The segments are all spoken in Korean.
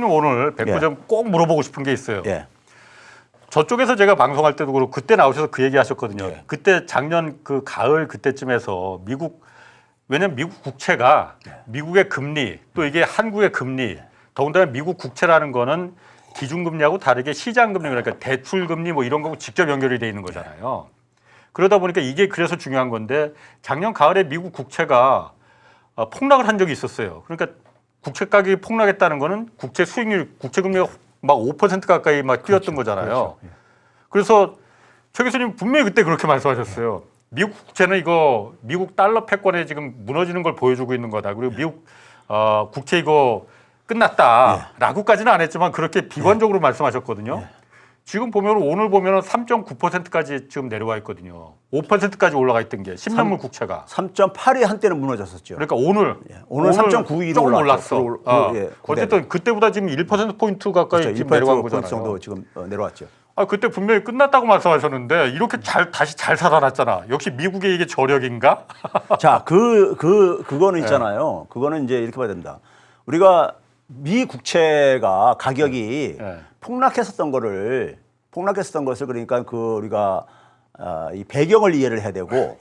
오늘 백부장 꼭 물어보고 싶은 게 있어요. 저쪽에서 제가 방송할 때도 그렇고 그때 나오셔서 그 얘기 하셨거든요. 그때 작년 그 가을 그때쯤에서 왜냐면 미국 국채가 미국의 금리 또 이게 한국의 금리 더군다나 미국 국채라는 거는 기준금리하고 다르게 시장금리 그러니까 대출금리 뭐 이런 거하고 직접 연결이 돼 있는 거잖아요. 그러다 보니까 이게 그래서 중요한 건데 작년 가을에 미국 국채가 폭락을 한 적이 있었어요. 그러니까 국채 가격이 폭락했다는 거는 국채 수익률, 국채 금리가 막 5% 가까이 막 뛰었던 거잖아요. 그래서 최 교수님 분명히 그때 그렇게 말씀하셨어요. 미국 국채는 이거 미국 달러 패권에 지금 무너지는 걸 보여주고 있는 거다. 그리고 미국 국채 이거 끝났다라고까지는 안 했지만 그렇게 비관적으로 말씀하셨거든요. 지금 보면 오늘 보면 3.9%까지 지금 내려와 있거든요. 5%까지 올라가 있던 게 10년물 국채가 3.8이 한때는 무너졌었죠. 그러니까 오늘 3.92로 조금 올랐어. 어쨌든 그때보다 지금 1%포인트 가까이 그렇죠. 지금 내려간 거잖아요. 정도 지금 내려왔죠. 그때 분명히 끝났다고 말씀하셨는데 이렇게 다시 잘 살아났잖아. 역시 미국의 이게 저력인가? 자, 그거는 있잖아요. 그거는 이제 이렇게 봐야 된다. 우리가 미 국채가 가격이 폭락했었던 것을 그러니까 우리가 이 배경을 이해를 해야 되고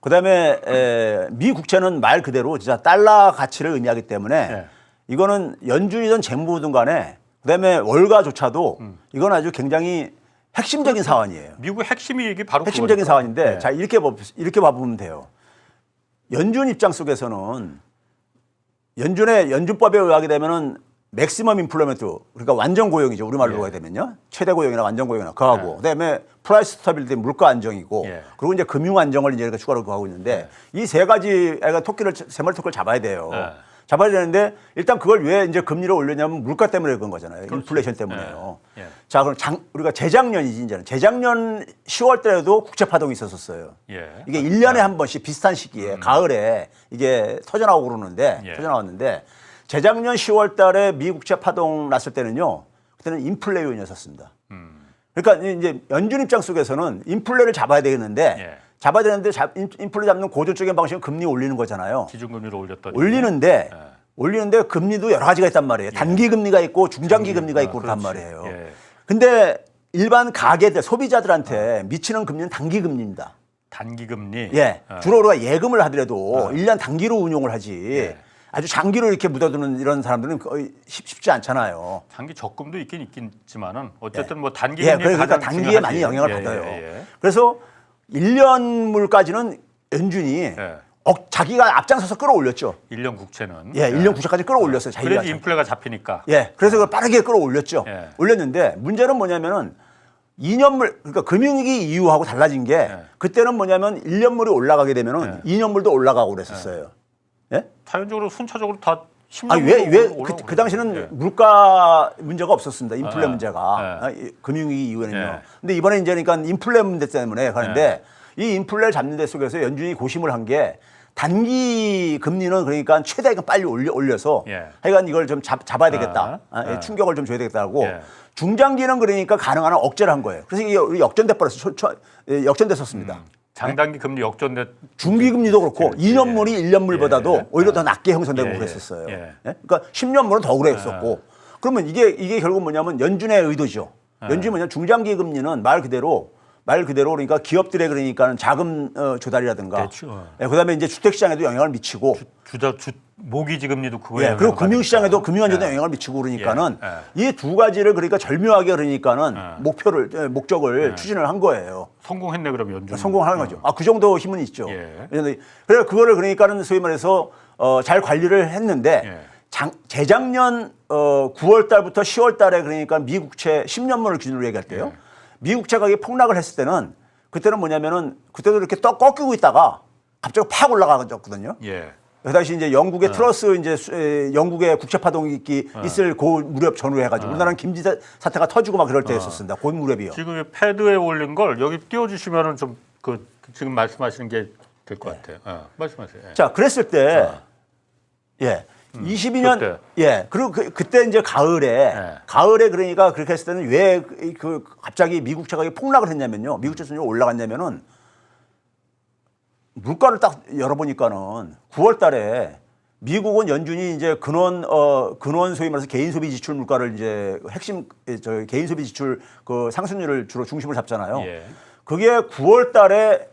그다음에 미 국채는 말 그대로 진짜 달러 가치를 의미하기 때문에 이거는 연준이든 재무부든 간에 그다음에 월가조차도 이건 아주 굉장히 핵심적인 사안이에요. 미국의 핵심이 이게 바로 핵심적인 사안인데 자 이렇게 봐보면 돼요. 연준 입장 속에서는 연준법에 의하게 되면은 맥시멈 인플레먼트 그러니까 완전 고용이죠. 우리말로 하게 되면요. 최대 고용이나 완전 고용이나 그거하고 그다음에 프라이스 스타빌리티 물가 안정이고 그리고 이제 금융 안정을 이제 추가로 하고 있는데 이 세 가지 세 마리 토끼를 잡아야 돼요. 잡아야 되는데 일단 그걸 왜 이제 금리를 올렸냐면 물가 때문에 그런 거잖아요. 인플레이션 때문에요. 자, 그럼 우리가 재작년이지 이제는 재작년 10월 달에도 국채 파동이 있었어요. 이게 1년에 한 번씩 비슷한 시기에 가을에 이게 터져나오고 터져나왔는데 재작년 10월 달에 미 국채 파동 났을 때는요. 그때는 인플레 요인이었습니다. 그러니까 이제 연준 입장 속에서는 인플레를 잡아야 되겠는데 인플레 잡는 고전적인 방식은 금리 올리는 거잖아요. 기준금리를 올리는데 금리도 여러 가지가 있단 말이에요. 단기 금리가 있고 중장기 금리가 있고 그렇단 말이에요. 근데 일반 가게들, 소비자들한테 미치는 금리는 단기 금리입니다. 단기 금리? 주로 우리가 예금을 하더라도 1년 단기로 운용을 하지 아주 장기로 이렇게 묻어두는 이런 사람들은 거의 쉽지 않잖아요. 단기 적금도 있겠지만은 어쨌든 뭐 단기 금리 그러니까 단기에 많이 영향을 받아요. 그래서 1년물까지는 연준이 자기가 앞장서서 끌어올렸죠. 1년 국채는. 1년 국채까지 끌어올렸어요. 그래서 인플레가 잡히니까. 그래서 그걸 빠르게 끌어올렸죠. 올렸는데 문제는 뭐냐면은 2년물 그러니까 금융위기 이후하고 달라진 게 그때는 뭐냐면 1년물이 올라가게 되면은 2년물도 올라가고 그랬었어요. 자연적으로 순차적으로 다 10년 그 당시는 물가 문제가 없었습니다. 인플레 문제가 금융위기 이후에는요. 근데 이번에 이제 그러니까 인플레 문제 때문에 가는데 이 인플레를 잡는 데 속에서 연준이 고심을 한 게 단기 금리는 그러니까 최대한 빨리 올려서 하여간 이걸 좀 잡아야 되겠다. 충격을 좀 줘야 되겠다고. 중장기는 그러니까 가능한 한 억제를 한 거예요. 그래서 이게 역전돼 버렸어요. 역전됐었습니다. 장단기 금리 역전돼. 중기금리도 그렇고 2년물이 1년물보다도 오히려 더 낮게 형성되고 그랬었어요. 그러니까 10년물은 더 그랬었고. 그러면 이게 결국 뭐냐면 연준의 의도죠. 연준이 뭐냐면 중장기 금리는 말 그대로 그러니까 기업들의 그러니까는 자금 조달이라든가 그다음에 이제 주택 시장에도 영향을 미치고 모기지 금리도 그거예요. 그리고 금융 시장에도 금융안정도 영향을 미치고 그러니까는 이 두 가지를 그러니까 절묘하게 그러니까는 목적을 추진을 한 거예요. 성공했네 그럼 연준. 성공하는 거죠. 그 정도 힘은 있죠. 그래서 그거를 그러니까는 소위 말해서 잘 관리를 했는데 재작년 9월 달부터 10월 달에 그러니까 미국채 10년물을 기준으로 얘기할 때요. 미국채 가격이 폭락을 했을 때는 그때는 뭐냐면은 그때도 이렇게 꺾이고 있다가 갑자기 팍 올라가졌거든요. 그 당시 이제 영국의 트러스 이제 영국의 국채 파동이 있을 그 무렵 전후로 해가지고 우리나라는 김지 사태가 터지고 막 그럴 때였었습니다. 그 무렵이요. 지금 패드에 올린 걸 여기 띄워주시면은 좀 지금 말씀하시는 게 될 것 같아요. 말씀하세요. 자, 그랬을 때 22년 그때. 그리고 그때 이제 가을에 그러니까 그렇게 했을 때는 왜 갑자기 미국 채 가격이 폭락을 했냐면요. 미국 채 수준이 올라갔냐면은 물가를 딱 열어보니까는 9월 달에 미국은 연준이 이제 근원 소위 말해서 개인 소비 지출 물가를 이제 핵심 개인 소비 지출 그 상승률을 주로 중심을 잡잖아요. 예. 그게 9월 달에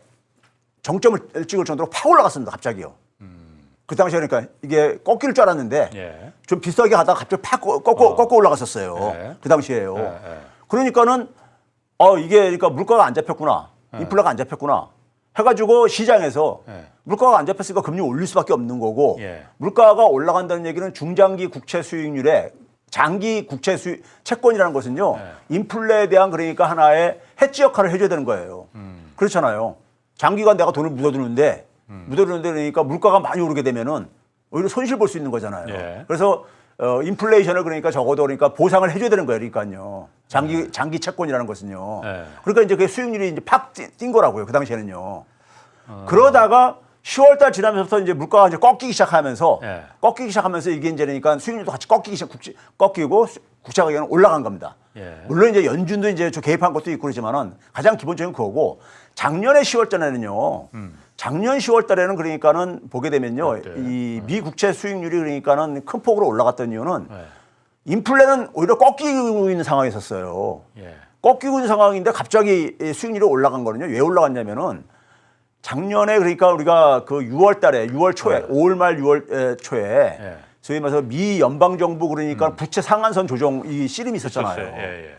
정점을 찍을 정도로 팍 올라갔습니다. 갑자기요. 그 당시에 그러니까 이게 꺾일 줄 알았는데 예. 좀 비싸게 하다가 갑자기 팍 꺾어 올라갔었어요. 예. 그 당시에요. 예. 그러니까는 이게 그러니까 물가가 안 잡혔구나. 인플레가 안 잡혔구나. 해가지고 시장에서 예. 물가가 안 잡혔으니까 금리 올릴 수밖에 없는 거고 예. 물가가 올라간다는 얘기는 중장기 국채 수익률에 장기 국채 채권이라는 것은요. 인플레에 대한 그러니까 하나의 해지 역할을 해줘야 되는 거예요. 그렇잖아요. 장기간 내가 돈을 묻어두는데 그러니까 물가가 많이 오르게 되면은 오히려 손실 볼 수 있는 거잖아요. 예. 그래서 인플레이션을 그러니까 적어도 그러니까 보상을 해줘야 되는 거예요. 그러니까요. 장기 채권이라는 것은요. 예. 그러니까 이제 그 수익률이 이제 팍 뛴 거라고요. 그 당시에는요. 그러다가 10월 달 지나면서부터 이제 물가가 이제 꺾이기 시작하면서 이게 이제 그러니까 수익률도 같이 꺾이고 국채 가격은 올라간 겁니다. 예. 물론 이제 연준도 이제 좀 개입한 것도 있고 그러지만은 가장 기본적인 그거고 작년에 10월 달에는요. 작년 10월 달에는 그러니까는 보게 되면요. 이 미 국채 수익률이 그러니까는 큰 폭으로 올라갔던 이유는 인플레는 오히려 꺾이고 있는 상황에 있었어요. 예. 꺾이고 있는 상황인데 갑자기 수익률이 올라간 거는요. 왜 올라갔냐면은 작년에 그러니까 우리가 그 6월 달에 6월 초에 5월 말 6월 초에 소위 말해서 미 연방 정부 그러니까 부채 상한선 조정 이 씨름이 있었잖아요. 예.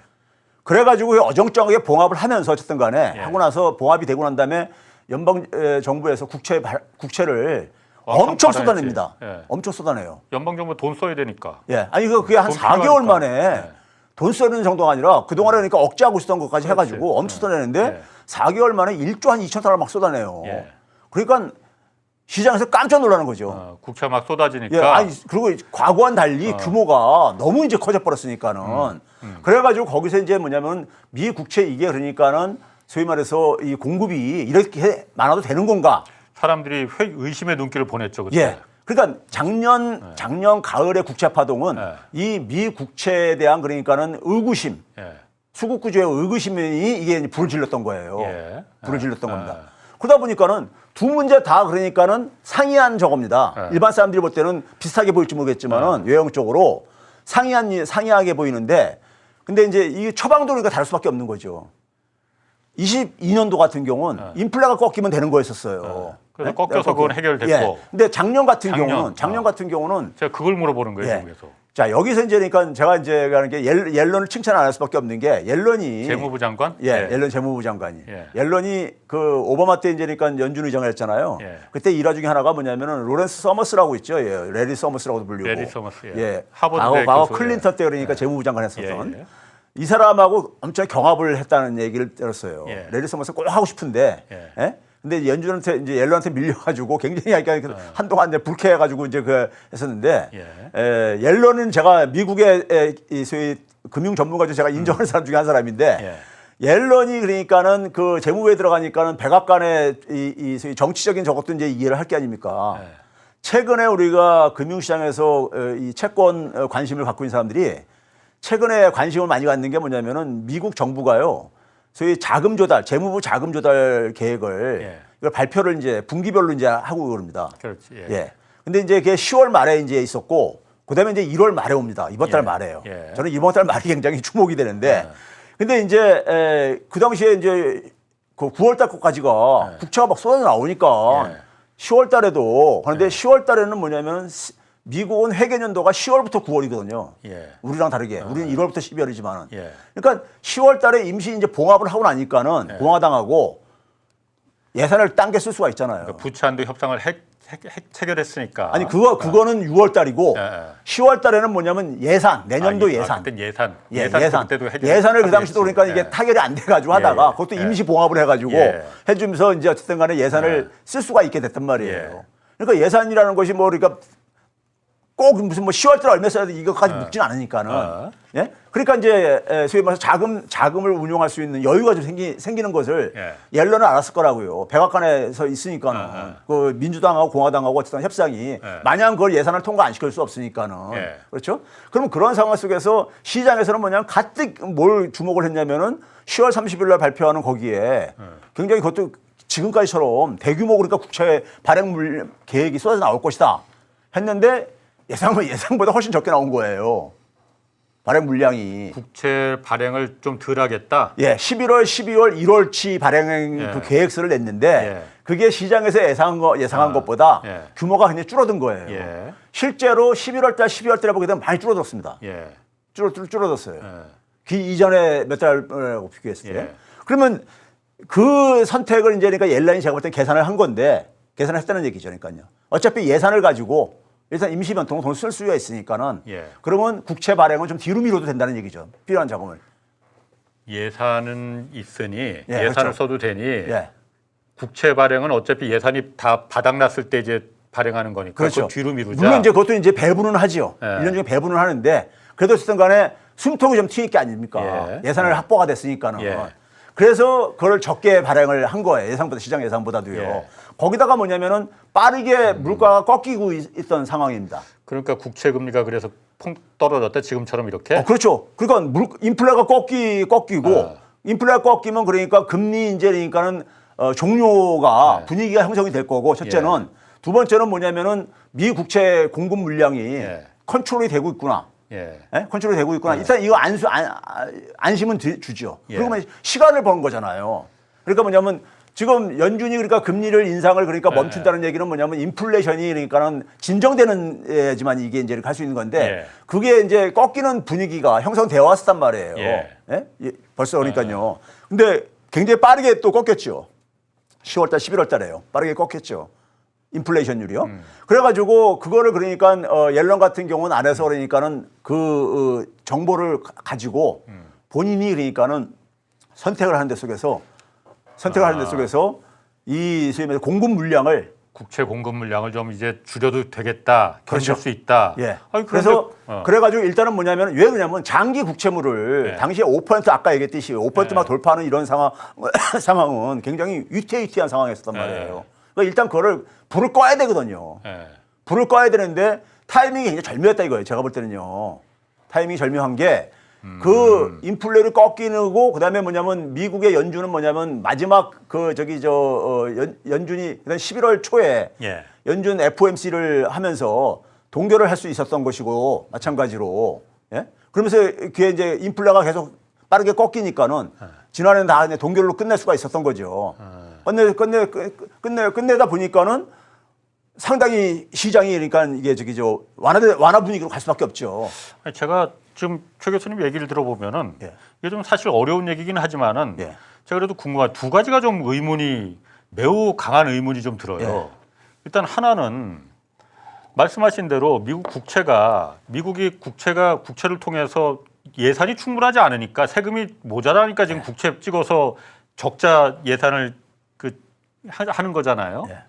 그래가지고 어정쩡하게 봉합을 하면서 어쨌든 간에 하고 나서 봉합이 되고 난 다음에 연방 정부에서 국채를 엄청 받아야지. 쏟아냅니다. 예. 엄청 쏟아내요. 연방 정부 돈 써야 되니까. 예, 아니 그게 한 돈 4개월 필요하니까. 만에 돈 쓰는 정도가 아니라 그동안에 그러니까 억제하고 있었던 것까지 해가지고 엄청 쏟아내는데 4개월 만에 1조 한 2천 달러 막 쏟아내요. 예. 그러니까 시장에서 깜짝 놀라는 거죠. 국채 막 쏟아지니까. 예, 아니 그리고 과거와는 달리 규모가 너무 이제 커져버렸으니까는 그래가지고 거기서 이제 뭐냐면 미 국채 이게 그러니까는 소위 말해서 이 공급이 이렇게 많아도 되는 건가? 사람들이 의심의 눈길을 보냈죠. 그때. 예. 그러니까 작년 가을의 국채 파동은 이 미 국채에 대한 그러니까는 의구심, 수급 구조의 의구심이 이게 불을 질렀던 거예요. 불을 질렀던 겁니다. 그러다 보니까는 두 문제 다 그러니까는 상이한 저겁니다. 일반 사람들이 볼 때는 비슷하게 보일지 모르겠지만은 외형적으로 상이하게 보이는데 근데 이제 이 처방도 그러니까 다를 수밖에 없는 거죠. 22년도 같은 경우는 인플레가 꺾이면 되는 거였었어요. 그래서 꺾여서 그건 해결됐고. 예. 근데 작년 같은 경우는 제가 그걸 물어보는 거예요, 미국에서. 자, 여기서 이제 그러니까 제가 이제 가는 게 옐런을 칭찬 안 할 수밖에 없는 게 옐런이 재무부 장관? 옐런 재무부 장관이. 옐런이 그 오바마 때 이제 그러니까 연준 의장을 했잖아요. 그때 일화 중에 하나가 뭐냐면은 로렌스 서머스라고 있죠. 레리 서머스라고도 불리고. 레리 서머스. 하버드 과거 클린턴 때 그러니까 재무부 장관 했었던 이 사람하고 엄청 경합을 했다는 얘기를 들었어요. 레리 서머스 꼭 하고 싶은데. 근데 연준한테 이제 옐런한테 밀려가지고 굉장히 한동안 이제 불쾌해가지고 이제 했었는데 옐런은 제가 미국의 이 소위 금융 전문가 중 제가 인정하는 사람 중에 한 사람인데 옐런이 그러니까는 그 재무부에 들어가니까는 백악관의 이 소위 정치적인 저것도 이제 이해를 할 게 아닙니까? 최근에 우리가 금융시장에서 이 채권 관심을 갖고 있는 사람들이 최근에 관심을 많이 갖는 게 뭐냐면은 미국 정부가요. 소위 자금 조달, 재무부 자금 조달 계획을 이걸 발표를 이제 분기별로 이제 하고 그럽니다. 그렇지. 근데 이제 그게 10월 말에 이제 있었고, 그다음에 이제 1월 말에 옵니다. 이번 달 말에요. 저는 이번 달 말이 굉장히 주목이 되는데, 근데 이제 그 당시에 이제 그 9월 달 것까지가 국채가 막 쏟아져 나오니까 10월 달에도 그런데 10월 달에는 뭐냐면 미국은 회계년도가 10월부터 9월이거든요. 우리랑 다르게. 우리는 1월부터 12월이지만은. 그러니까 10월 달에 임시 이제 봉합을 하고 나니까는 공화당하고 예산을 당겨 쓸 수가 있잖아요. 그러니까 부채한도 협상을 체결했으니까. 아니 그거는 6월 달이고 10월 달에는 뭐냐면 예산, 내년도 예산. 그때 예산. 그때도 예산을 그 당시도 그러니까 이게 타결이 안 돼가지고 하다가 그것도 임시 봉합을 해가지고 해주면서 이제 어쨌든 간에 예산을 쓸 수가 있게 됐단 말이에요. 그러니까 예산이라는 것이 뭐 그러니까 꼭 무슨 뭐 10월 달에 얼마 써야 돼 이거까지 묻진 않으니까는. 그러니까 이제 소위 말해서 자금을 운용할 수 있는 여유가 좀 생기는 것을 옐런은 알았을 거라고요. 백악관에서 있으니까는 그 민주당하고 공화당하고 어쨌든 협상이 마냥 그걸 예산을 통과 안 시킬 수 없으니까는 그렇죠. 그럼 그런 상황 속에서 시장에서는 뭐냐면 가뜩 뭘 주목을 했냐면은 10월 30일 날 발표하는 거기에 굉장히 그것도 지금까지처럼 대규모 그러니까 국채 발행 계획이 쏟아져 나올 것이다. 했는데 예상보다 훨씬 적게 나온 거예요. 발행 물량이. 국채 발행을 좀 덜 하겠다. 예, 11월, 12월, 1월치 발행 예. 그 계획서를 냈는데 예. 그게 시장에서 예상한 것보다 예. 규모가 굉장히 줄어든 거예요. 예. 실제로 11월 달, 12월 달에 보게 되면 많이 줄어들었습니다. 예. 줄어들었어요. 예. 그 이전에 몇 달하고 비교했을 때. 예. 그러면 그 선택을 이제 그러니까 옐런이 제가 볼 때 계산을 한 건데 계산을 했다는 얘기죠. 그러니까요. 어차피 예산을 가지고 일단 임시 변통으로 돈을 쓸 수가 있으니까는 예. 그러면 국채 발행은 좀 뒤로 미뤄도 된다는 얘기죠. 필요한 자금을. 예산은 있으니 예, 예산을 그렇죠. 써도 되니 예. 국채 발행은 어차피 예산이 다 바닥났을 때 이제 발행하는 거니까 그렇죠. 그거 뒤로 미루자. 물론 이제 그것도 이제 배분은 하지요. 예. 1년 중에 배분은 하는데 그래도 어쨌든 간에 숨통이 좀 트일 게 아닙니까? 예. 예산을 확보가 됐으니까는. 예. 그래서 그걸 적게 발행을 한 거예요. 예상보다 시장 예산보다도요. 예. 거기다가 뭐냐면은 빠르게 물가가 꺾이고 있던 상황입니다. 그러니까 국채 금리가 그래서 펑 떨어졌다 지금처럼 이렇게. 그렇죠. 그러니까 인플레가 꺾이고 어. 인플레가 꺾이면 그러니까 금리 인제니까는 종료가 네. 분위기가 형성이 될 거고 첫째는 두 번째는 뭐냐면은 미 국채 공급 물량이 예. 컨트롤이 되고 있구나. 예. 예? 컨트롤이 되고 있구나. 일단 이거 안심은 주죠. 예. 그리고 시간을 번 거잖아요. 그러니까 뭐냐면 지금 연준이 그러니까 금리를 인상을 그러니까 멈춘다는 얘기는 뭐냐면 인플레이션이 그러니까는 진정되는지만 이게 이제 할 수 있는 건데 예. 그게 이제 꺾이는 분위기가 형성되어 왔단 말이에요. 예. 예? 벌써 그러니까요. 근데 굉장히 빠르게 또 꺾였죠. 10월 달, 11월 달에요. 빠르게 꺾였죠. 인플레이션율이요. 그래가지고 그거를 그러니까 옐런 같은 경우는 안에서 그러니까는 그 정보를 가지고 본인이 그러니까는 선택을 하는 데 속에서 이 소위 말해서 공급 물량을 국채 공급 물량을 좀 이제 줄여도 되겠다. 견딜 그렇죠. 수 있다. 예. 아니, 그래서 그런데, 그래가지고 일단은 뭐냐면 왜 그러냐면 장기 국채물을 예. 당시에 5% 아까 얘기했듯이 5% 막 예. 돌파하는 이런 상황은 굉장히 위태위태한 상황이었단 예. 말이에요. 그러니까 일단 그거를 불을 꺼야 되거든요. 예. 불을 꺼야 되는데 타이밍이 굉장히 절묘했다 이거예요. 제가 볼 때는요. 타이밍이 절묘한 게 그 인플레를 꺾이고 그다음에 뭐냐면 미국의 연준은 뭐냐면 마지막 연준이 그다음 11월 초에 예. 연준 FOMC를 하면서 동결을 할 수 있었던 것이고 마찬가지로 예? 그러면서 그게 이제 인플레가 계속 빠르게 꺾이니까는 지난해는 다 그냥 동결로 끝낼 수가 있었던 거죠. 끝내다 보니까는 상당히 시장이 그러니까 이게 완화 분위기로 갈 수밖에 없죠. 아니, 제가 지금 최 교수님 얘기를 들어보면은 예. 이게 좀 사실 어려운 얘기긴 하지만은 예. 제가 그래도 궁금한 두 가지가 좀 매우 강한 의문이 좀 들어요. 예. 일단 하나는 말씀하신 대로 미국이 국채를 통해서 예산이 충분하지 않으니까 세금이 모자라니까 지금 국채 찍어서 적자 예산을 하는 거잖아요. 예.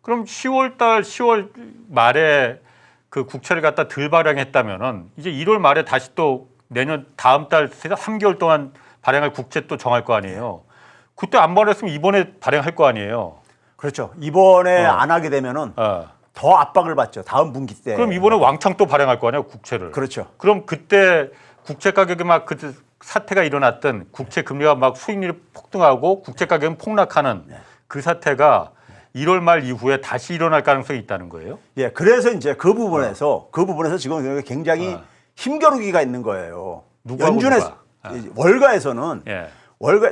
그럼 10월 말에 그 국채를 갖다 덜 발행했다면은 이제 1월 말에 다시 또 내년 다음 달 3개월 동안 발행할 국채 또 정할 거 아니에요. 그때 안 발행했으면 이번에 발행할 거 아니에요. 그렇죠. 이번에 안 하게 되면은 더 압박을 받죠. 다음 분기 때. 그럼 이번에 왕창 또 발행할 거 아니에요, 국채를. 그렇죠. 그럼 그때 국채 가격이 막 그때 사태가 일어났던 국채 금리가 막 수익률이 폭등하고 국채 가격은 폭락하는 그 사태가 1월 말 이후에 다시 일어날 가능성이 있다는 거예요? 예, 그래서 이제 그 부분에서 지금 굉장히 힘겨루기가 있는 거예요. 연준에서 월가에서는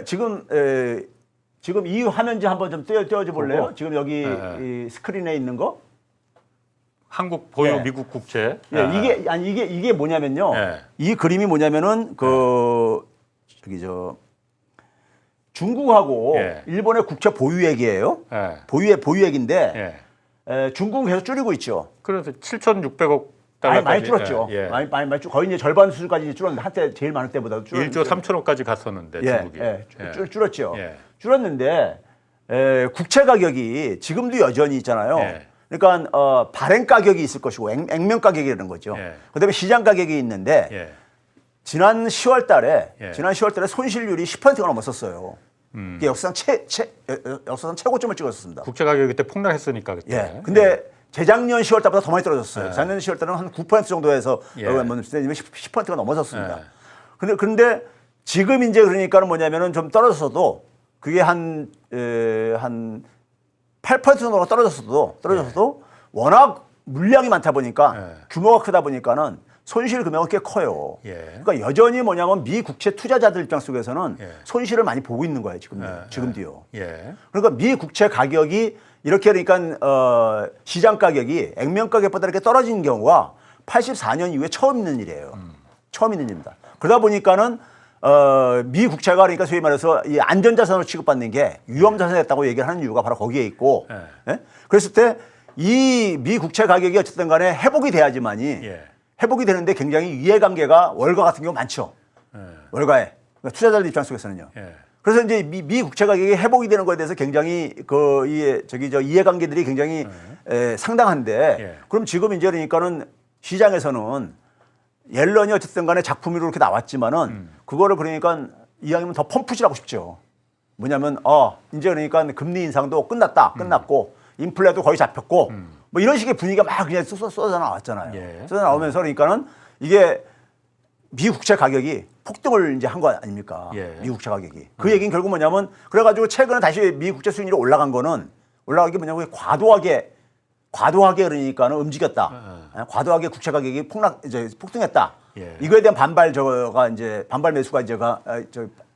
지금 이 화면지 한번 좀 떼어줘 볼래요? 지금 여기 이 스크린에 있는 거? 한국 보유 미국 국채. 이게 뭐냐면요. 이 그림이 뭐냐면은 중국하고 일본의 국채 보유액이에요. 보유액인데 중국은 계속 줄이고 있죠. 그래서 7,600억 달러까지 많이 줄었죠. 많이 거의 이제 절반 수준까지 줄었는데 한때 제일 많을 때보다 1조 3천억까지 갔었는데 중국이. 줄었죠. 줄었는데 국채 가격이 지금도 여전히 있잖아요. 그러니까 발행 가격이 있을 것이고 액면 가격이라는 거죠. 그다음에 시장 가격이 있는데 지난 10월 달에 손실률이 10%가 넘었었어요. 이게 역사상 최고점을 찍었습니다. 국채 가격이 그때 폭락했으니까 그때. 예. 근데 재작년 10월 달보다 더 많이 떨어졌어요. 작년 10월 달은 한 9% 정도에서 10%가 넘어섰습니다. 근데 지금 이제 그러니까는 뭐냐면은 좀 떨어졌어도 그게 한 8% 정도가 떨어졌어도 워낙 물량이 많다 보니까 예. 규모가 크다 보니까는 손실 금액이 꽤 커요. 예. 그러니까 여전히 뭐냐면 미 국채 투자자들 입장 속에서는 예. 손실을 많이 보고 있는 거예요. 예. 지금도요. 예. 그러니까 미 국채 가격이 이렇게 그러니까 시장 가격이 액면 가격보다 이렇게 떨어지는 경우가 84년 이후에 처음 있는 일이에요. 처음 있는 일입니다. 그러다 보니까는 미 국채가 그러니까 소위 말해서 이 안전자산으로 취급받는 게 위험자산이었다고 얘기를 하는 이유가 바로 거기에 있고, 예? 그랬을 때 이 미 국채 가격이 어쨌든 간에 회복이 돼야지만이 예. 회복이 되는데 굉장히 이해관계가 월가 같은 경우 많죠. 월가에 그러니까 투자자들 입장 속에서는요. 예. 그래서 이제 미 국채 가격이 회복이 되는 거에 대해서 굉장히 이해관계들이 굉장히 상당한데 예. 그럼 지금 이제 그러니까는 시장에서는 옐런이 어쨌든 간에 작품으로 이렇게 나왔지만은 그거를 그러니까 이왕이면 더 펌프질하고 싶죠. 뭐냐면 이제 그러니까 금리 인상도 끝났고 인플레도 거의 잡혔고 뭐 이런 식의 분위기가 막 그냥 쏟아져 나왔잖아요. 예. 쏟아져 나오면서 그러니까는 이게 미 국채 가격이 폭등을 이제 한 거 아닙니까? 예. 미 국채 가격이. 그 얘기는 결국 뭐냐면 그래가지고 최근에 다시 미 국채 수익률이 올라간 거는 올라가기 뭐냐면 과도하게 그러니까는 움직였다. 과도하게 국채 가격이 폭등했다. 예. 이거에 대한 반발 반발 매수가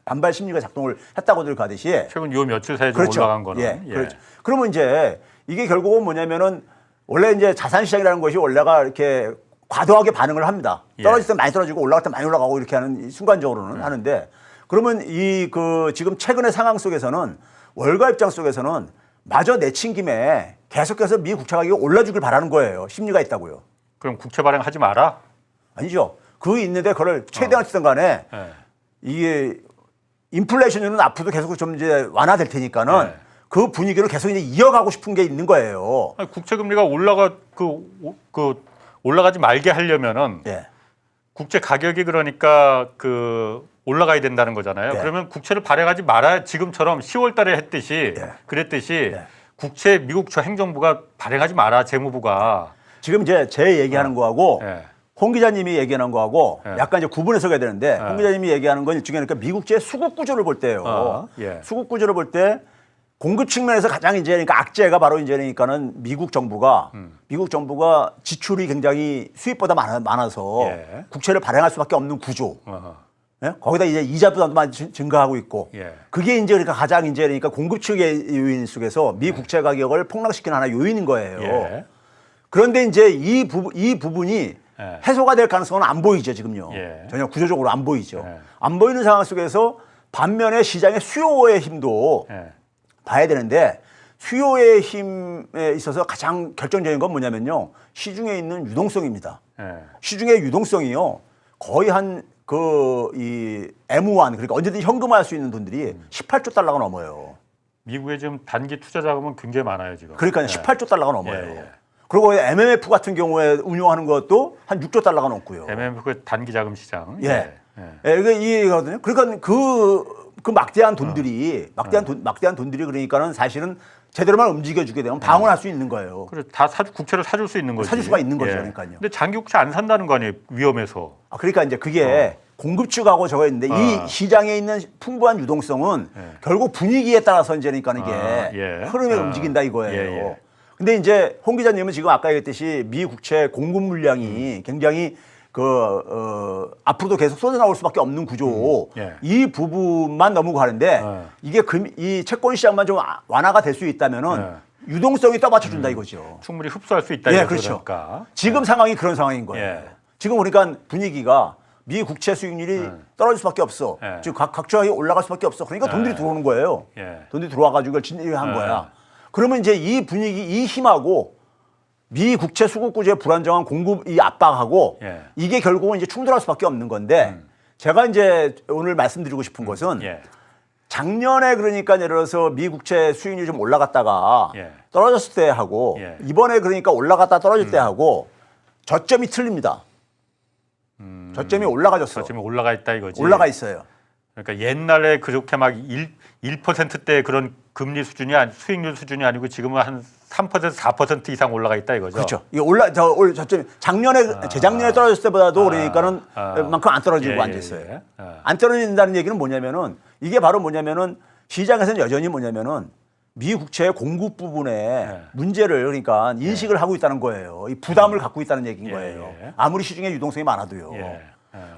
반발 심리가 작동을 했다고들 가듯이 최근 요 며칠 사이에 좀 그렇죠. 올라간 거는. 예, 그렇죠. 그러면 이제 이게 결국은 뭐냐면은 원래 이제 자산 시장이라는 것이 원래가 이렇게 과도하게 반응을 합니다. 예. 떨어질 때 많이 떨어지고 올라갈 때 많이 올라가고 이렇게 하는 순간적으로는 하는데 그러면 지금 최근의 상황 속에서는 월가 입장 속에서는 마저 내친 김에 계속해서 미 국채 가격이 올라주길 바라는 거예요. 심리가 있다고요. 그럼 국채 발행하지 마라. 아니죠. 그 있는데 그걸 최대한 쓰든 간에 예. 이게 인플레이션은 앞으로도 계속 좀 이제 완화될 테니까는 네. 그 분위기를 계속 이제 이어가고 싶은 게 있는 거예요. 아니, 국채 금리가 올라가지 말게 하려면은 예. 국채 가격이 그러니까 올라가야 된다는 거잖아요. 예. 그러면 국채를 발행하지 말아야 지금처럼 10월 달에 했듯이 예. 그랬듯이 예. 국채 미국 행정부가 발행하지 마라 재무부가. 지금 이제 제 얘기하는 거하고 예. 홍 기자님이 얘기하는 거하고 예. 약간 이제 구분해서 가야 되는데 홍 기자님이 얘기하는 건 일종의 그러니까 미국제 수급 구조를 볼 때요. 예. 수급 구조를 볼 때 공급 측면에서 가장 이제 그러니까 악재가 바로 이제 그러니까는 미국 정부가 지출이 굉장히 수입보다 많아서 예. 국채를 발행할 수밖에 없는 구조. 어허. 예? 거기다 이제 이자 부담도 많이 증가하고 있고 예. 그게 이제 그러니까 가장 이제 그러니까 공급 측의 요인 속에서 미 국채 가격을 폭락시키는 하나의 요인인 거예요. 예. 그런데 이제 이 부분이 예. 해소가 될 가능성은 안 보이죠 지금요. 예. 전혀 구조적으로 안 보이죠. 예. 안 보이는 상황 속에서 반면에 시장의 수요의 힘도 예. 봐야 봐야 되는데 수요의 힘에 있어서 가장 결정적인 건 뭐냐면요. 시중에 있는 유동성입니다. 예. 시중의 유동성이요. 거의 이 M1 그러니까 언제든지 현금화할 수 있는 돈들이 18조 달러가 넘어요. 미국에 지금 단기 투자 자금은 굉장히 많아요 지금. 그러니까 예. 18조 달러가 넘어요. 예, 예. 그리고 MMF 같은 경우에 운용하는 것도 한 6조 달러가 넘고요. MMF 단기 자금 시장. 예. 예. 이게 이거거든요. 그러니까 그 막대한 돈들이 막대한 돈들이 그러니까는 사실은 제대로만 움직여주게 되면 방어할 수 있는 거예요. 그래 다 국채를 사줄 수 있는 거지. 사줄 수가 있는 거죠, 그러니까요. 근데 장기 국채 안 산다는 거 아니에요? 위험해서. 그러니까 이제 그게 공급 측하고 저거 있는데 이 시장에 있는 풍부한 유동성은 결국 분위기에 따라서 이제 그러니까 이게 예. 흐름에 움직인다 이거예요. 예. 근데 이제 홍 기자님은 지금 아까 얘기했듯이 미 국채 공급 물량이 굉장히 앞으로도 계속 쏟아 나올 수밖에 없는 구조. 예. 이 부분만 너무 가는데 이게 이 채권 시장만 좀 완화가 될 수 있다면은 유동성이 떠받쳐 준다 이거죠. 충분히 흡수할 수 있다. 예, 이거죠, 그렇죠. 그러니까. 지금 상황이 그런 상황인 거예요. 예. 지금 그러니까 분위기가 미 국채 수익률이 떨어질 수밖에 없어. 예. 지금 각주하게 올라갈 수밖에 없어. 그러니까 돈들이 들어오는 거예요. 예. 돈들이 들어와가지고 이걸 진입한 거야. 그러면 이제 이 분위기, 이 힘하고 미 국채 수급 구조의 불안정한 공급 이 압박하고 예. 이게 결국은 이제 충돌할 수밖에 없는 건데 제가 이제 오늘 말씀드리고 싶은 것은 예. 작년에 그러니까 예를 들어서 미 국채 수익률이 좀 올라갔다가 예. 떨어졌을 때 하고 예. 이번에 그러니까 올라갔다 떨어질 때 하고 저점이 틀립니다. 저점이 올라가졌어. 저점이 올라가 있다 이거지. 올라가 있어요. 그러니까 옛날에 그렇게 막 1%대 그런 금리 수준이 수익률 수준이 아니고 지금은 한 3% 4% 이상 올라가 있다 이거죠. 그렇죠. 이게 저점이 작년에 재작년에 떨어졌을 때보다도 그러니까는 만큼 안 떨어지고 앉아 있어요. 안 떨어진다는 얘기는 뭐냐면은 이게 바로 뭐냐면은 시장에서는 여전히 뭐냐면은 미 국채의 공급 부분에 예. 문제를 그러니까 인식을 하고 있다는 거예요. 이 부담을 갖고 있다는 얘기인 예, 거예요. 예. 아무리 시중에 유동성이 많아도요. 예.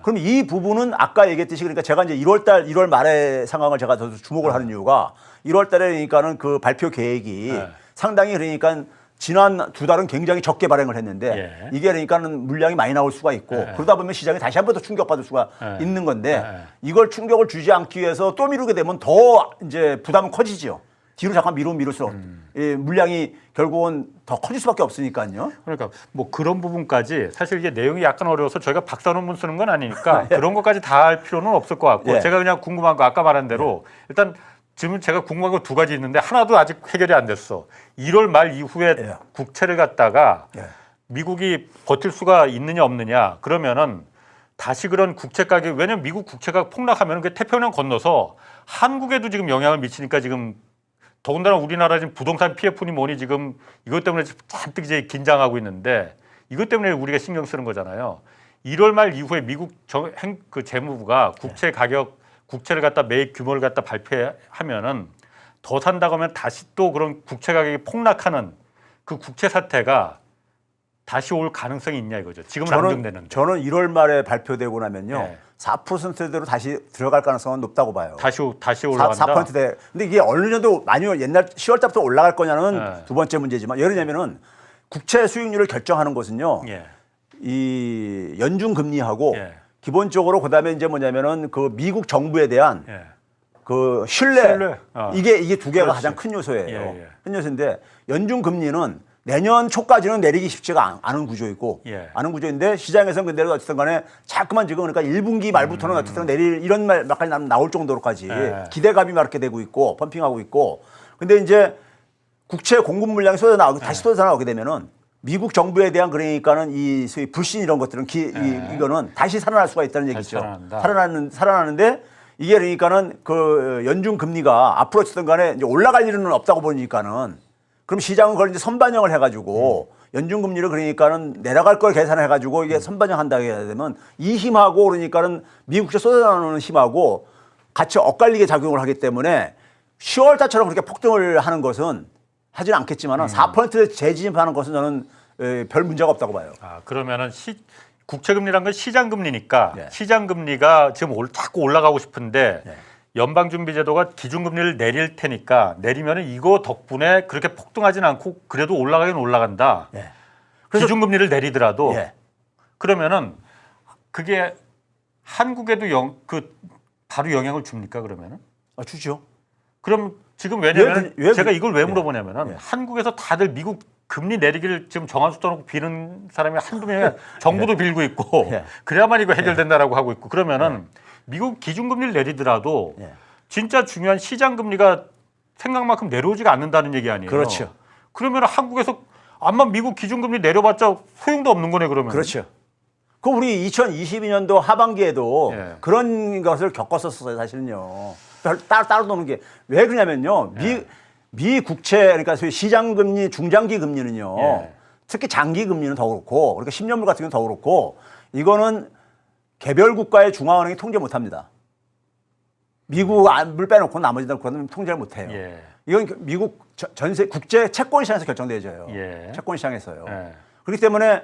그럼 이 부분은 아까 얘기했듯이 그러니까 제가 이제 1월 말의 상황을 제가 더 주목을 하는 이유가 1월 달에 그러니까는 그 발표 계획이 상당히 그러니까 지난 2달은 굉장히 적게 발행을 했는데 이게 그러니까는 물량이 많이 나올 수가 있고 그러다 보면 시장이 다시 한 번 더 충격받을 수가 있는 건데 이걸 충격을 주지 않기 위해서 또 미루게 되면 더 이제 부담은 커지죠. 뒤로 잠깐 미룰수록 이 물량이 결국은 더 커질 수밖에 없으니까요. 그러니까 뭐 그런 부분까지 사실 이게 내용이 약간 어려워서 저희가 박사 논문 쓰는 건 아니니까 그런 것까지 다 할 필요는 없을 것 같고 제가 그냥 궁금한 거 아까 말한 대로 일단 지금 제가 궁금한 거 2가지 있는데 하나도 아직 해결이 안 됐어. 1월 말 이후에 국채를 갖다가 미국이 버틸 수가 있느냐 없느냐 그러면은 다시 그런 국채 가격 왜냐면 미국 국채가 폭락하면 그 태평양 건너서 한국에도 지금 영향을 미치니까 지금 더군다나 우리나라 지금 부동산 PF니 뭐니 지금 이것 때문에 잔뜩 이제 긴장하고 있는데 이것 때문에 우리가 신경 쓰는 거잖아요. 1월 말 이후에 미국 그 재무부가 국채 가격, 국채를 갖다 매입 규모를 갖다 발표하면은 더 산다고 하면 다시 또 그런 국채 가격이 폭락하는 그 국채 사태가 다시 올 가능성이 있냐 이거죠. 지금은 안정되는데. 저는 1월 말에 발표되고 나면요. 4%대로 다시 들어갈 가능성은 높다고 봐요. 다시 올라간다. 4%대. 근데 이게 어느 정도 많이 옛날 10월 달부터 올라갈 거냐는 두 번째 문제지만 예를 들면은 국채 수익률을 결정하는 것은요. 이 연준 금리하고 기본적으로 그다음에 이제 뭐냐면은 그 미국 정부에 대한 그 신뢰. 이게 두 개가 가장 큰 요소예요. 큰 요소인데 연준 금리는 내년 초까지는 내리기 쉽지가 않은 구조이고 않은 구조인데 시장에서는 근데 어쨌든 간에 자꾸만 지금 그러니까 1분기 말부터는 어쨌든 내릴 이런 말까지 나올 정도로까지 기대감이 많게 되고 있고 펌핑하고 있고 근데 이제 국채 공급 물량이 다시 쏟아져 나오게 되면은 미국 정부에 대한 그러니까는 이 소위 불신 이런 것들은 이거는 다시 살아날 수가 있다는 얘기죠. 살아나는데 이게 그러니까는 그 연준 금리가 앞으로 어쨌든 간에 이제 올라갈 일은 없다고 보니까는 그럼 시장은 그걸 이제 선반영을 해가지고 연준 금리를 그러니까는 내려갈 걸 계산해가지고 이게 선반영한다 해야 되면 이 힘하고 그러니까는 미국에 쏟아나오는 힘하고 같이 엇갈리게 작용을 하기 때문에 10월 달처럼 그렇게 폭등을 하는 것은 하지는 않겠지만은 4%에 재진입하는 것은 저는 별 문제가 없다고 봐요. 아 그러면은 국채금리란 건 시장금리니까 시장금리가 지금 자꾸 올라가고 싶은데. 연방준비제도가 기준금리를 내릴 테니까 내리면은 이거 덕분에 그렇게 폭등하진 않고 그래도 올라가긴 올라간다. 그래서 기준금리를 내리더라도 그러면은 그게 한국에도 바로 영향을 줍니까 그러면은? 주죠. 그럼 지금 왜냐면 제가 이걸 왜 물어보냐면은 한국에서 다들 미국 금리 내리기를 지금 정한수 떠놓고 비는 사람이 한두 명이 정부도 빌고 있고 그래야만 이거 해결된다라고 하고 있고 그러면은 미국 기준금리를 내리더라도 진짜 중요한 시장금리가 생각만큼 내려오지가 않는다는 얘기 아니에요. 그렇죠. 그러면 한국에서 암만 미국 기준금리 내려봤자 소용도 없는 거네 그러면. 그렇죠. 그 우리 2022년도 하반기에도 그런 것을 겪었었어요 사실은요. 따로 노는 게 왜 그러냐면요. 미 국채 그러니까 소위 시장금리 중장기 금리는요. 특히 장기 금리는 더 그렇고 그러니까 10년물 같은 경우는 더 그렇고 이거는 개별 국가의 중앙은행이 통제 못합니다. 미국 물 빼놓고 나머지는 그런 통제를 못해요. 이건 미국 전세 국제 채권 시장에서 결정되어져요. 채권 시장에서요. 그렇기 때문에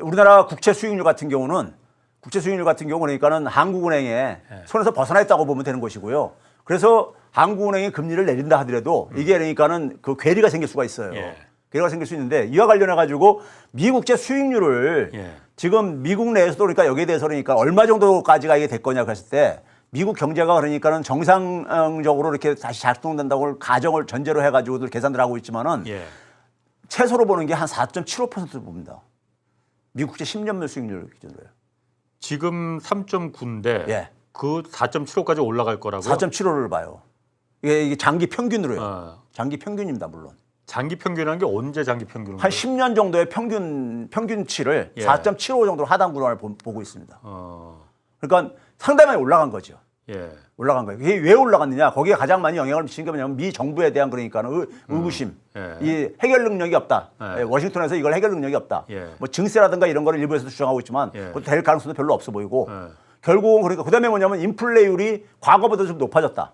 우리나라 국채 수익률 같은 경우는 그러니까는 한국은행의 손에서 벗어나 있다고 보면 되는 것이고요. 그래서 한국은행이 금리를 내린다 하더라도 이게 그러니까는 그 괴리가 생길 수가 있어요. 괴리가 생길 수 있는데 이와 관련해 가지고 미국제 수익률을 지금 미국 내에서도 그러니까 여기에 대해서 그러니까 얼마 정도까지가 이게 될 거냐 그랬을 때 미국 경제가 그러니까는 정상적으로 이렇게 다시 작동된다고 가정을 전제로 해가지고들 계산을 하고 있지만은 최소로 보는 게 한 4.75% 봅니다. 미국제 10년물 수익률 기준으로요. 지금 3.9인데 그 4.75까지 올라갈 거라고요? 4.75를 봐요. 이게 장기 평균으로요. 장기 평균입니다, 물론. 장기 평균이라는 게 언제 장기 평균인가요? 한 10년 정도의 평균치를 4.75 정도로 하단 구간을 보고 있습니다. 그러니까 상당히 많이 올라간 거죠. 올라간 거예요. 이게 왜 올라갔느냐? 거기에 가장 많이 영향을 미친 게 뭐냐면 미 정부에 대한 그러니까는 의구심, 이 해결 능력이 없다. 워싱턴에서 이걸 해결 능력이 없다. 뭐 증세라든가 이런 거를 일부에서도 주장하고 있지만 그것도 될 가능성도 별로 없어 보이고 결국은 그러니까 그다음에 뭐냐면 인플레이율이 과거보다 좀 높아졌다.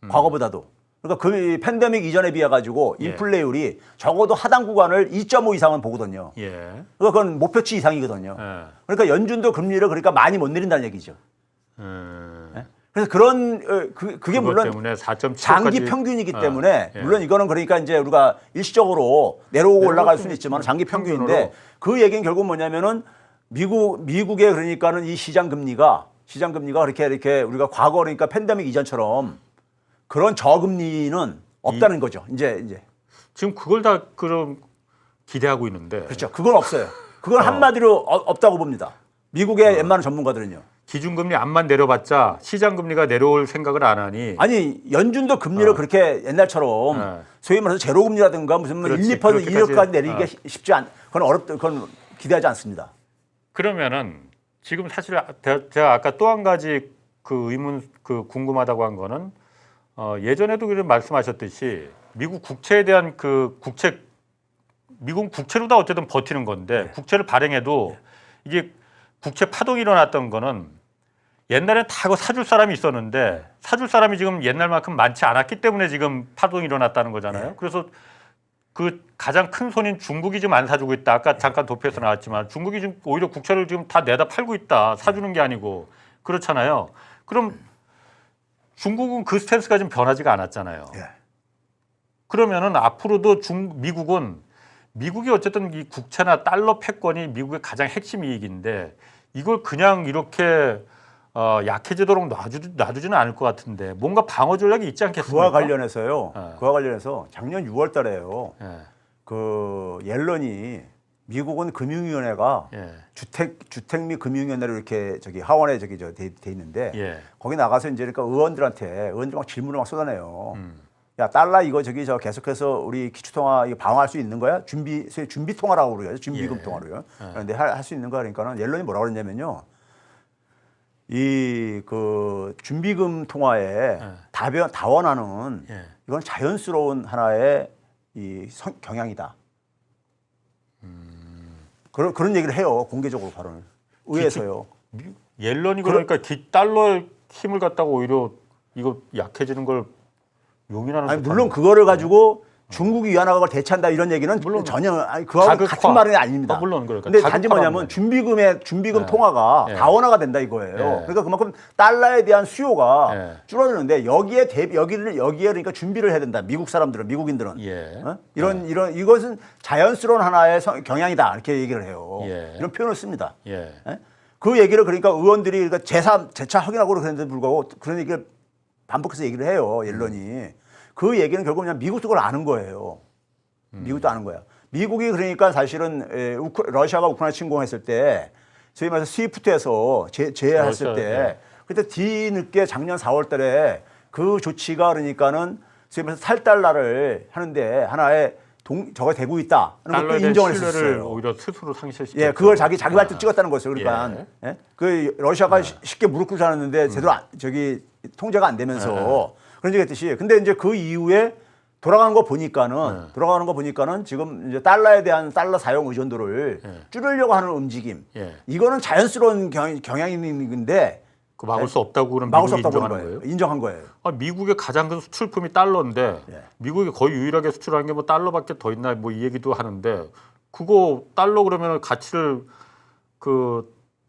과거보다도. 그러니까 그 팬데믹 이전에 비해 가지고 인플레율이 적어도 하단 구간을 2.5 이상은 보거든요. 그러니까 그건 목표치 이상이거든요. 그러니까 연준도 금리를 그러니까 많이 못 내린다는 얘기죠. 그래서 그런 그게 물론 장기 평균이기 때문에 물론 이거는 그러니까 이제 우리가 일시적으로 내려오고 올라갈 수는 있지만 장기 평균인데 그 얘기는 결국 뭐냐면은 미국의 그러니까는 이 시장 금리가 이렇게 우리가 과거 그러니까 팬데믹 이전처럼 그런 저금리는 없다는 거죠. 이제 지금 그걸 다 그럼 기대하고 있는데 그렇죠. 그건 없어요. 그건 한마디로 없다고 봅니다. 미국의 웬만한 전문가들은요. 기준금리 암만 내려봤자 시장금리가 내려올 생각을 안 하니 아니 연준도 금리를 그렇게 옛날처럼 소위 말해서 제로금리라든가 무슨 1, 2% 2%까지 내리기가 쉽지 않 그건 기대하지 않습니다. 그러면은 지금 사실 제가 아까 또 한 가지 그 의문 궁금하다고 한 거는 예전에도 그런 말씀하셨듯이 미국 국채에 대한 미국 국채로 다 어쨌든 버티는 건데 국채를 발행해도 이게 국채 파동이 일어났던 거는 옛날엔 다 그거 사줄 사람이 있었는데 사줄 사람이 지금 옛날만큼 많지 않았기 때문에 지금 파동이 일어났다는 거잖아요. 그래서 그 가장 큰 손인 중국이 지금 안 사주고 있다. 아까 잠깐 도표에서 나왔지만 중국이 지금 오히려 국채를 지금 다 내다 팔고 있다. 사주는 게 아니고 그렇잖아요. 그럼 중국은 그 스탠스가 좀 변하지가 않았잖아요. 그러면은 앞으로도 미국이 어쨌든 이 국채나 달러 패권이 미국의 가장 핵심 이익인데 이걸 그냥 이렇게 약해지도록 놔두지는 않을 것 같은데 뭔가 방어 전략이 있지 않겠습니까? 그와 관련해서요. 그와 관련해서 작년 6월 달에요. 그 옐런이 미국은 금융위원회가 주택 및 금융위원회로 이렇게 하원에 돼 있는데 거기 나가서 이제 그러니까 의원들한테 막 질문을 막 쏟아내요. 야 달러 이거 계속해서 우리 기축통화 이거 방어할 수 있는 거야? 준비 통화라고 그러죠. 준비금 통화로요. 그런데 할 수 있는 거 그러니까는 옐런이 뭐라고 그랬냐면요. 그 준비금 통화에 다원하는 이건 자연스러운 하나의 경향이다. 그런 얘기를 해요. 공개적으로 발언을. 의회에서요. 옐런이 그러니까 달러의 힘을 갖다가 오히려 이거 약해지는 걸 용인하는. 아니, 물론 그거를 가지고 중국이 위안화가 그걸 대체한다 이런 얘기는 물론 전혀 그거하고 같은 말은 아닙니다. 물론 그러니까. 근데 단지 뭐냐면 준비금 통화가 다원화가 된다 이거예요. 그러니까 그만큼 달러에 대한 수요가 줄어드는데 여기에 그러니까 준비를 해야 된다. 미국인들은 이것은 자연스러운 하나의 경향이다 이렇게 얘기를 해요. 이런 표현을 씁니다. 그 얘기를 그러니까 의원들이 그러니까 재차 확인하고 그랬는데 불구하고 그런 얘기를 반복해서 얘기를 해요. 옐런이. 그 얘기는 결국 그냥 미국도 그걸 아는 거예요. 미국도 아는 거야. 미국이 그러니까 사실은 러시아가 우크라이나 침공했을 때 소위 말해서 스위프트에서 제외했을 때 그때 뒤늦게 작년 4월 달에 그 조치가 그러니까는 소위 말해서 탈달러를 하는데 하나의 저거 되고 있다. 하는 것도 인정을 했었어요. 오히려 스스로 상실시켰죠. 그걸 자기 발톱 찍었다는 거죠. 그러니까 그 러시아가 쉽게 무릎 꿇지 않았는데 제대로 통제가 안 되면서 그런 얘기 했듯이 근데 이제 그 이후에 돌아가는 거 보니까는 지금 이제 달러에 대한 달러 사용 의존도를 줄이려고 하는 움직임. 이거는 자연스러운 경향인데 그 막을 수 없다고 그럼 미국이 인정하는 거예요? 인정한 거예요. 미국의 가장 큰 수출품이 달러인데 미국이 거의 유일하게 수출하는 게 뭐 달러밖에 더 있나 뭐 이 얘기도 하는데 그거 달러 그러면 가치를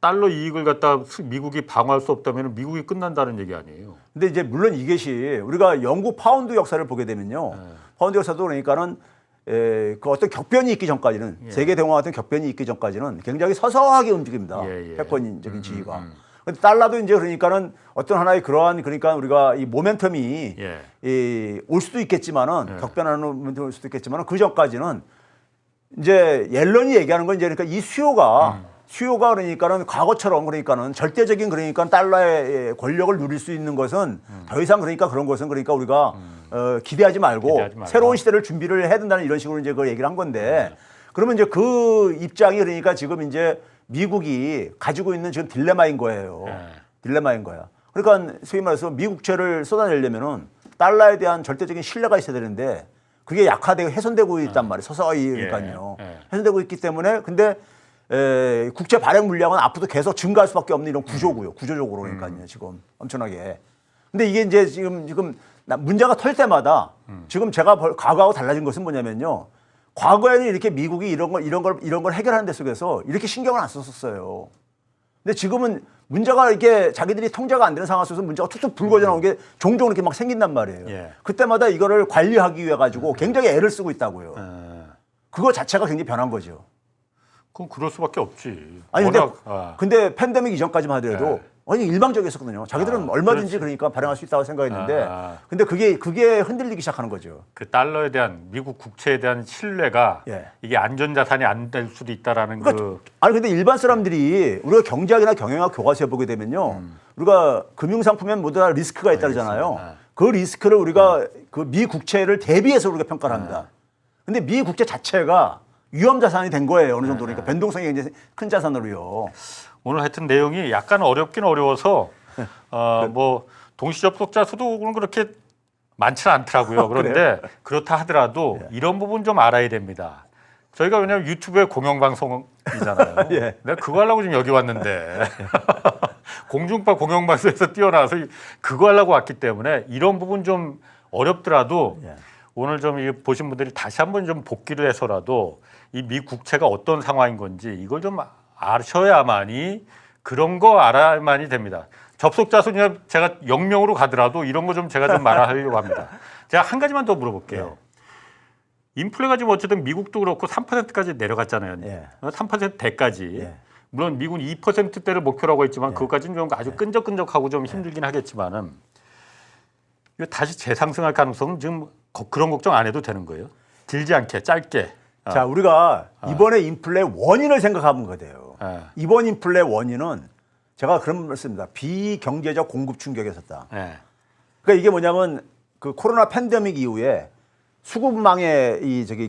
달러 이익을 갖다 미국이 방어할 수 없다면 미국이 끝난다는 얘기 아니에요. 근데 이제 물론 이것이 우리가 영국 파운드 역사를 보게 되면요. 파운드 역사도 그러니까는 그 어떤 격변이 있기 전까지는 세계 대공황 같은 격변이 있기 전까지는 굉장히 서서하게 움직입니다. 패권적인 지위가. 근데 달러도 이제 그러니까는 어떤 하나의 그러니까 우리가 이 모멘텀이 올 수도 있겠지만은 격변하는 모멘텀이 올 수도 있겠지만은 그 전까지는 이제 옐런이 얘기하는 건 이제 그러니까 이 수요가 그러니까는 과거처럼 그러니까는 절대적인 그러니까 달러의 권력을 누릴 수 있는 것은 더 이상 그런 것은 우리가 기대하지 말고 새로운 시대를 준비를 해야 된다는 이런 식으로 이제 그걸 얘기를 한 건데 그러면 이제 그 입장이 그러니까 지금 이제 미국이 가지고 있는 지금 딜레마인 거예요. 딜레마인 거야. 그러니까 소위 말해서 미국채를 쏟아내려면은 달러에 대한 절대적인 신뢰가 있어야 되는데 그게 약화되고 훼손되고 있단 말이에요. 서서히 그러니까요. 훼손되고 있기 때문에 근데 국제 발행 물량은 앞으로도 계속 증가할 수밖에 없는 이런 구조고요. 구조적으로 그러니까요. 지금 엄청나게. 근데 이게 이제 지금 문제가 털 때마다 지금 제가 과거하고 달라진 것은 뭐냐면요. 과거에는 이렇게 미국이 이런 걸 해결하는 데 속에서 이렇게 신경을 안 썼었어요. 근데 지금은 문제가 이렇게 자기들이 통제가 안 되는 상황 속에서 문제가 툭툭 불거져 나오는 게 종종 이렇게 막 생긴단 말이에요. 예. 그때마다 이거를 관리하기 위해 가지고 굉장히 애를 쓰고 있다고요. 그거 자체가 굉장히 변한 거죠. 그럼 그럴 수밖에 없지. 아니 워낙, 근데 팬데믹 이전까지만 하더라도 예. 아니 일방적이었거든요. 자기들은 얼마든지 그러니까 발행할 수 있다고 생각했는데 근데 그게 흔들리기 시작하는 거죠. 그 달러에 대한 미국 국채에 대한 신뢰가 예. 이게 안전자산이 안 될 수도 있다라는 그러니까 아니 근데 일반 사람들이 우리가 경제학이나 경영학 교과서에 보게 되면요. 우리가 금융상품엔 모두 다 리스크가 있다 그러잖아요. 그 리스크를 우리가 그 미 국채를 대비해서 우리가 평가를 합니다. 근데 미 국채 자체가 위험 자산이 된 거예요. 어느 정도 그러니까 변동성이 굉장히 큰 자산으로요. 오늘 하여튼 내용이 약간 어렵긴 어려워서 뭐 동시 접속자 수도 그렇게 많지는 않더라고요. 그런데 그렇다 하더라도 이런 부분 좀 알아야 됩니다. 저희가 왜냐하면 유튜브에 공영방송이잖아요. 예. 내가 그거 하려고 지금 여기 왔는데 공중파 공영방송에서 뛰어나와서 그거 하려고 왔기 때문에 이런 부분 좀 어렵더라도 오늘 좀 보신 분들이 다시 한번 좀 복기를 해서라도 이 미 국채가 어떤 상황인 건지 이걸 좀 아셔야만이 그런 거 알아야만이 됩니다. 접속자 수 제가 0명으로 가더라도 이런 거 좀 제가 좀 말하려고 합니다. 제가 한 가지만 더 물어볼게요. 인플레가 지금 어쨌든 미국도 그렇고 3%까지 내려갔잖아요. 3%대까지. 물론 미국은 2%대를 목표라고 했지만 그것까지는 좀 아주 끈적끈적하고 좀 힘들긴 하겠지만은 이거 다시 재상승할 가능성은 지금 그런 걱정 안 해도 되는 거예요? 길지 않게 짧게. 자, 우리가 이번에 인플레 원인을 생각하면 거예요. 이번 인플레 원인은 제가 그런 말씀입니다. 비경제적 공급 충격이 있었다. 그러니까 이게 뭐냐면 그 코로나 팬데믹 이후에 수급망에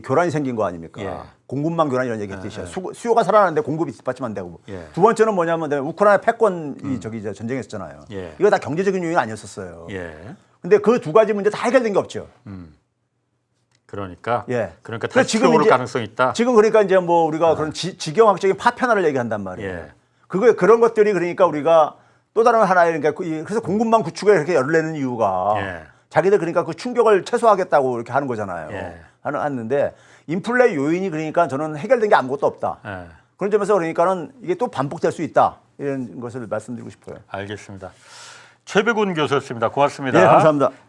교란이 생긴 거 아닙니까? 공급망 교란 이런 얘기 했듯이 수요가 살아나는데 공급이 뒷받침 안 되고. 두 번째는 뭐냐면 우크라이나 패권 전쟁했잖아요. 이거 다 경제적인 요인 아니었었어요. 근데 그 두 가지 문제 다 해결된 게 없죠. 그러니까 그러니까 그래서 다시 지금 올 가능성이 있다. 지금 그러니까 이제 뭐 우리가 그런 지경학적인 파편화를 얘기한단 말이에요. 그런 것들이 그러니까 우리가 또 다른 하나의 그러니까 그래서 공급망 구축에 이렇게 열을 내는 이유가 자기들 그러니까 그 충격을 최소화하겠다고 이렇게 하는 거잖아요. 하는데 인플레 요인이 그러니까 저는 해결된 게 아무것도 없다. 그런 점에서 그러니까는 이게 또 반복될 수 있다. 이런 것을 말씀드리고 싶어요. 알겠습니다. 최백운 교수였습니다. 고맙습니다. 네, 감사합니다.